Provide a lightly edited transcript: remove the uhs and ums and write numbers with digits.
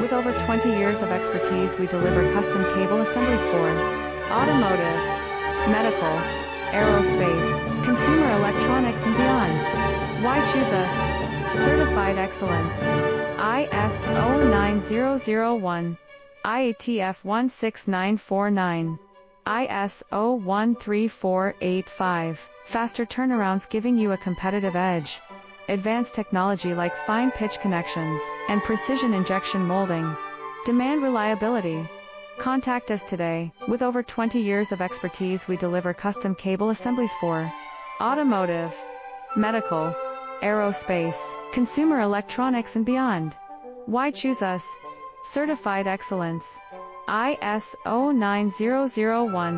With over 20 years of expertise, we deliver custom cable assemblies for automotive, medical, aerospace, consumer electronics, and beyond. Why choose us? Certified excellence. ISO 9001, IATF 16949, ISO 13485. Faster turnarounds, giving you a competitive edge. Advanced technology like fine pitch connections and precision injection molding. Demand reliability. Contact us today. With over 20 years of expertise, we deliver custom cable assemblies for automotive, medical, aerospace, consumer electronics, and beyond. Why choose us? Certified excellence. ISO 9001.